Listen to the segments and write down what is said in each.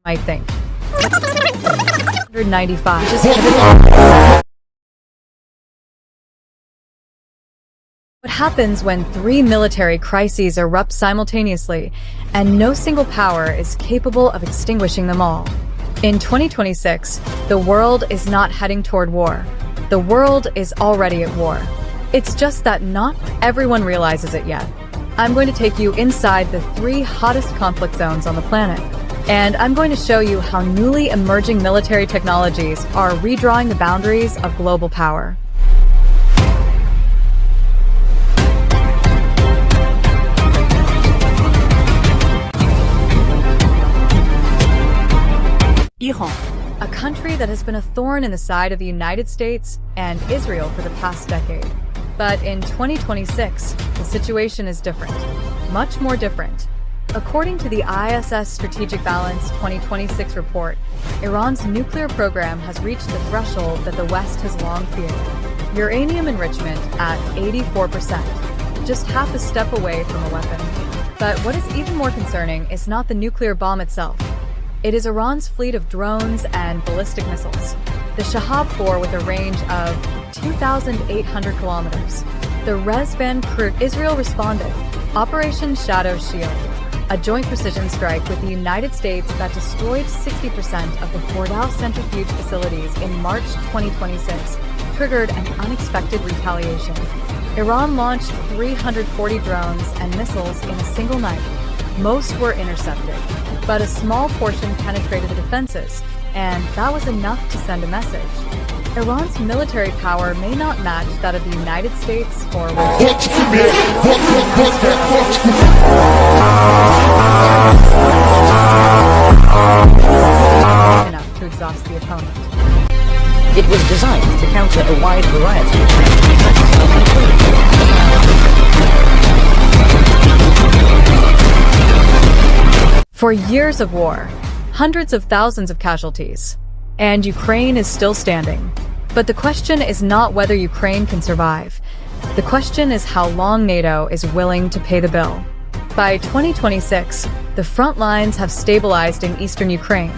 might think. 195. Just pivoted. What happens when three military crises erupt simultaneously, and no single power is capable of extinguishing them all? In 2026, the world is not heading toward war. The world is already at war. It's just that not everyone realizes it yet. I'm going to take you inside the three hottest conflict zones on the planet. And I'm going to show you how newly emerging military technologies are redrawing the boundaries of global power. Iran, a country that has been a thorn in the side of the United States and Israel for the past decade. But in 2026, the situation is different, much more different. According to the ISS Strategic Balance 2026 report, Iran's nuclear program has reached the threshold that the West has long feared. Uranium enrichment at 84%, just half a step away from a weapon. But what is even more concerning is not the nuclear bomb itself. It is Iran's fleet of drones and ballistic missiles. The Shahab 4 with a range of 2,800 kilometers. The Resvan crew. Israel responded. Operation Shadow Shield, a joint precision strike with the United States that destroyed 60% of the Fordow centrifuge facilities in March 2026, triggered an unexpected retaliation. Iran launched 340 drones and missiles in a single night. Most were intercepted, but a small portion penetrated the defenses, and that was enough to send a message. Iran's military power may not match that of the United States or enough to exhaust the opponent. it was designed to counter a wide variety of threats. For years of war, hundreds of thousands of casualties, and Ukraine is still standing. But the question is not whether Ukraine can survive. The question is how long NATO is willing to pay the bill. By 2026, the front lines have stabilized in eastern Ukraine,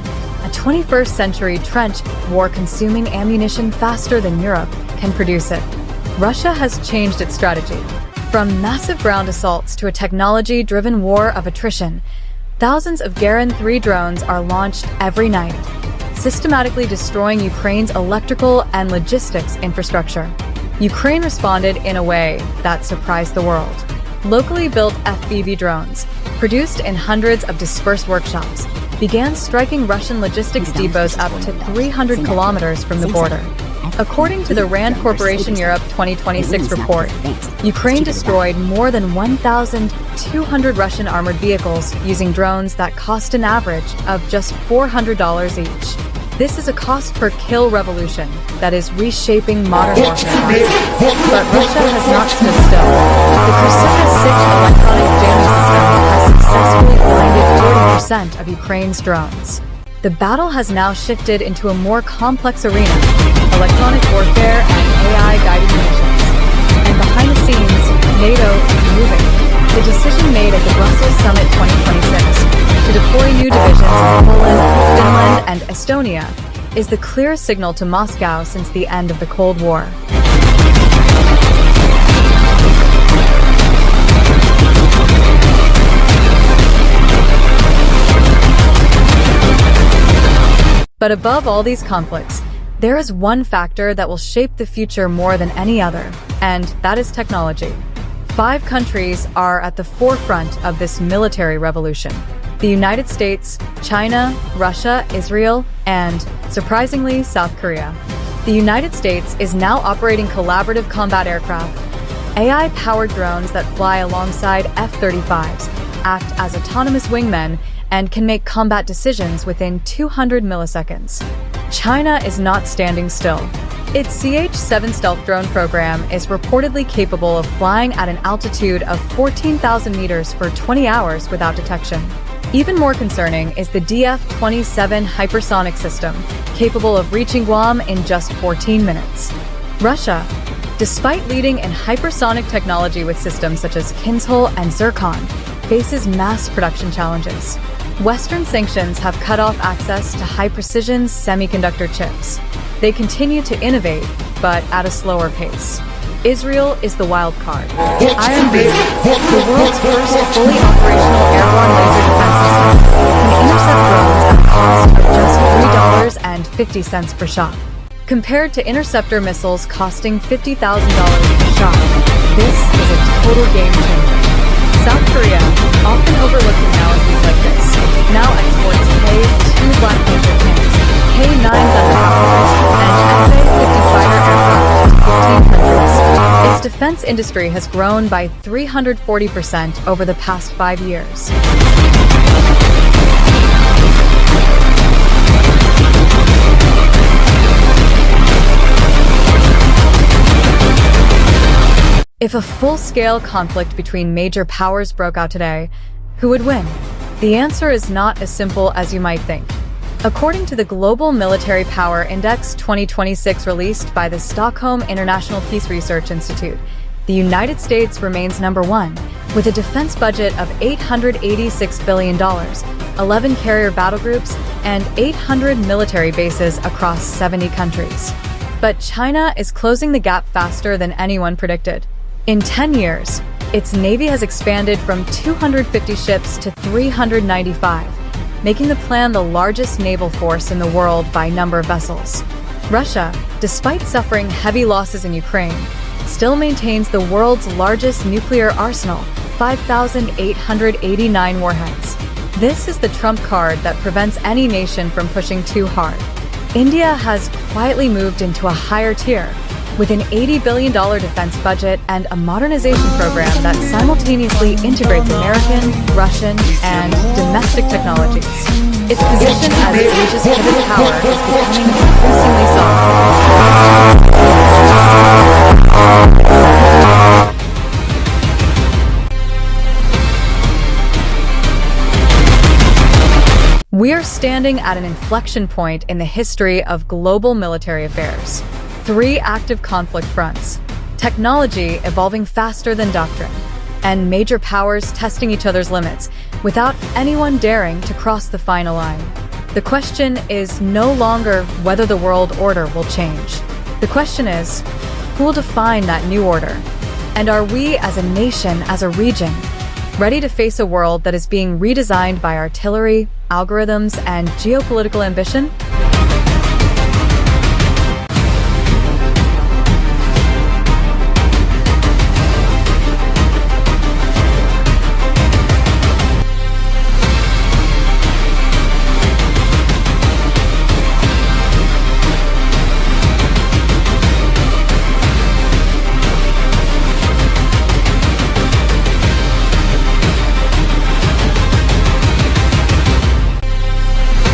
a 21st century trench war consuming ammunition faster than Europe can produce it. Russia has changed its strategy. From massive ground assaults to a technology-driven war of attrition, thousands of Garin 3 drones are launched every night, systematically destroying Ukraine's electrical and logistics infrastructure. Ukraine responded in a way that surprised the world. Locally built FPV drones, produced in hundreds of dispersed workshops, began striking Russian logistics depots up to 300 kilometers from the border. According to the RAND Corporation Europe 2026 report, Ukraine destroyed more than 1,200 Russian armored vehicles using drones that cost an average of just $400 each. This is a cost-per-kill revolution that is reshaping modern warfare. But Russia has not stood still. The Crises electronic jamming system has successfully blinded 40% of Ukraine's drones. The battle has now shifted into a more complex arena: electronic warfare and AI-guided munitions. And behind the scenes, NATO is moving. The decision made at the Brussels Summit 2026 to deploy new divisions in Poland, Finland, and Estonia is the clearest signal to Moscow since the end of the Cold War. But above all these conflicts, there is one factor that will shape the future more than any other, and that is technology. 5 countries are at the forefront of this military revolution: the United States, China, Russia, Israel, and, surprisingly, South Korea. The United States is now operating collaborative combat aircraft. AI-powered drones that fly alongside F-35s act as autonomous wingmen and can make combat decisions within 200 milliseconds. China is not standing still. Its CH-7 stealth drone program is reportedly capable of flying at an altitude of 14,000 meters for 20 hours without detection. Even more concerning is the DF-27 hypersonic system, capable of reaching Guam in just 14 minutes. Russia, despite leading in hypersonic technology with systems such as Kinzhal and Zircon, faces mass production challenges. Western sanctions have cut off access to high-precision semiconductor chips. They continue to innovate, but at a slower pace. Israel is the wild card. Iron Beam, the world's first fully operational airborne laser defense system, can intercept drones at a cost of just $3.50 per shot. Compared to interceptor missiles costing $50,000 per shot, this is a total game changer. South Korea, often overlooked in analyses like this, now exports K-2 Black Panther tanks, K-9 Thunderbolts, and F-A-50 fighter aircraft to 15 countries. Its defense industry has grown by 340% over the past 5 years. If a full-scale conflict between major powers broke out today, who would win? The answer is not as simple as you might think. According to the Global Military Power Index 2026 released by the Stockholm International Peace Research Institute, the United States remains number one, with a defense budget of $886 billion, 11 carrier battle groups, and 800 military bases across 70 countries. But China is closing the gap faster than anyone predicted. In 10 years, its navy has expanded from 250 ships to 395, making the plan the largest naval force in the world by number of vessels. Russia, despite suffering heavy losses in Ukraine, still maintains the world's largest nuclear arsenal, 5,889 warheads. This is the trump card that prevents any nation from pushing too hard. India has quietly moved into a higher tier, with an $80 billion defense budget and a modernization program that simultaneously integrates American, Russian, and domestic technologies. Its position as Asia's pivotal power is becoming increasingly solid. We are standing at an inflection point in the history of global military affairs. 3 active conflict fronts, technology evolving faster than doctrine, and major powers testing each other's limits without anyone daring to cross the final line. The question is no longer whether the world order will change. The question is, who will define that new order? And are we as a nation, as a region, ready to face a world that is being redesigned by artillery, algorithms, and geopolitical ambition?